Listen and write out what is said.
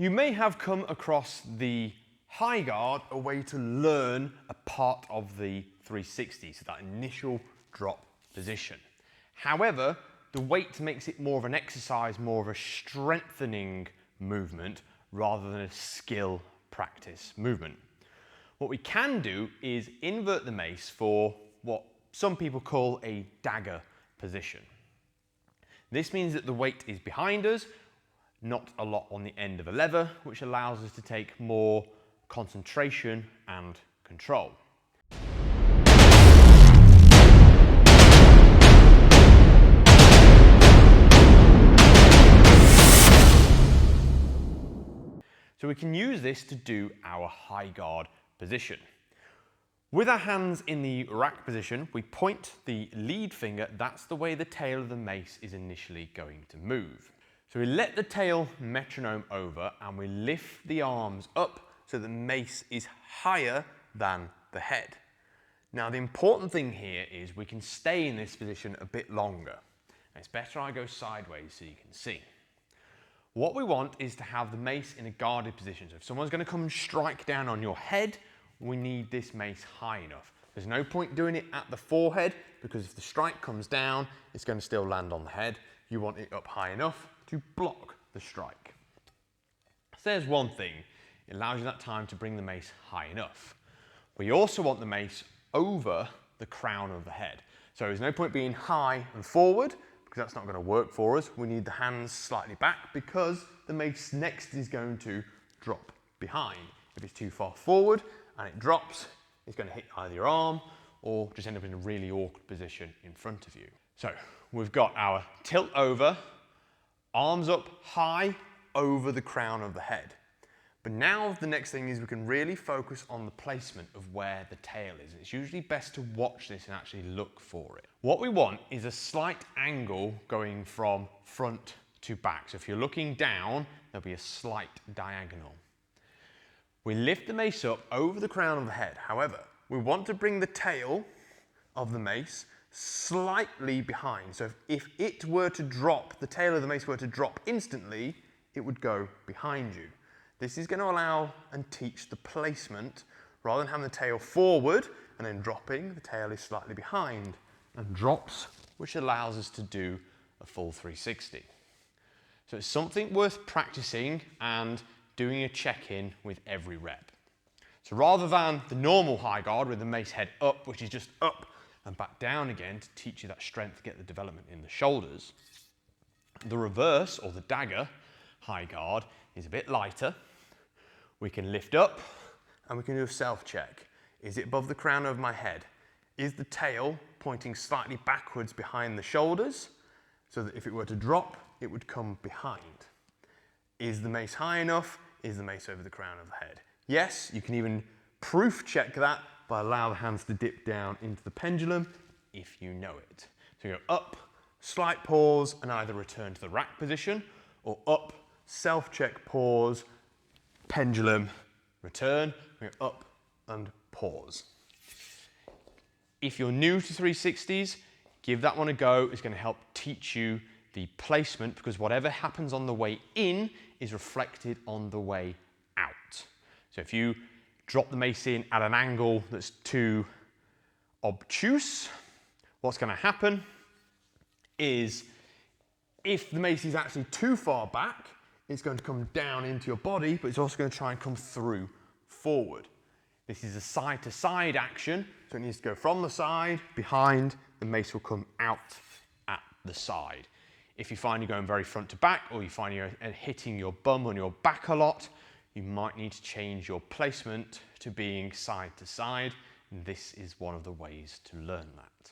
You may have come across the High Guard, a way to learn a part of the 360, so that initial drop position. However, the weight makes it more of an exercise, more of a strengthening movement rather than a skill practice movement. What we can do is invert the mace for what some people call a dagger position. This means that the weight is behind us, not a lot on the end of a lever, which allows us to take more concentration and control. So we can use this to do our high guard position. With our hands in the rack position, we point the lead finger, that's the way the tail of the mace is initially going to move. So we let the tail metronome over and we lift the arms up so the mace is higher than the head. Now the important thing here is we can stay in this position a bit longer. It's better I go sideways so you can see. What we want is to have the mace in a guarded position. So if someone's going to come and strike down on your head, we need this mace high enough. There's no point doing it at the forehead, because if the strike comes down, it's going to still land on the head. You want it up high enough to block the strike. So there's one thing. It allows you that time to bring the mace high enough. We also want the mace over the crown of the head. So there's no point being high and forward, because that's not going to work for us. We need the hands slightly back because the mace next is going to drop behind. If it's too far forward and it drops, it's going to hit either your arm or just end up in a really awkward position in front of you. So we've got our tilt over, arms up high over the crown of the head. But now the next thing is we can really focus on the placement of where the tail is. It's usually best to watch this and actually look for it. What we want is a slight angle going from front to back. So if you're looking down, there'll be a slight diagonal. We lift the mace up over the crown of the head. However, we want to bring the tail of the mace slightly behind. So if it were to drop, the tail of the mace were to drop instantly, it would go behind you. This is going to allow and teach the placement. Rather than having the tail forward and then dropping, the tail is slightly behind and drops, which allows us to do a full 360. So it's something worth practicing and doing a check-in with every rep. So rather than the normal high guard with the mace head up, which is just up and back down again to teach you that strength to get the development in the shoulders, the reverse, or the dagger high guard, is a bit lighter. We can lift up and we can do a self-check. Is it above the crown of my head? Is the tail pointing slightly backwards behind the shoulders so that if it were to drop, it would come behind? Is the mace high enough? Is the mace over the crown of the head? Yes, you can even proof check that by allowing the hands to dip down into the pendulum if you know it. So you go up, slight pause, and either return to the rack position, or up, self-check, pause, pendulum, return, we go up and pause. If you're new to 360s, give that one a go. It's going to help teach you the placement, because whatever happens on the way in is reflected on the way out. So if you drop the mace in at an angle that's too obtuse, what's going to happen is if the mace is actually too far back, it's going to come down into your body, but it's also going to try and come through forward. This is a side-to-side action, so it needs to go from the side, behind, the mace will come out at the side. If you find you're going very front to back, or you find you're hitting your bum on your back a lot, you might need to change your placement to being side to side, and this is one of the ways to learn that.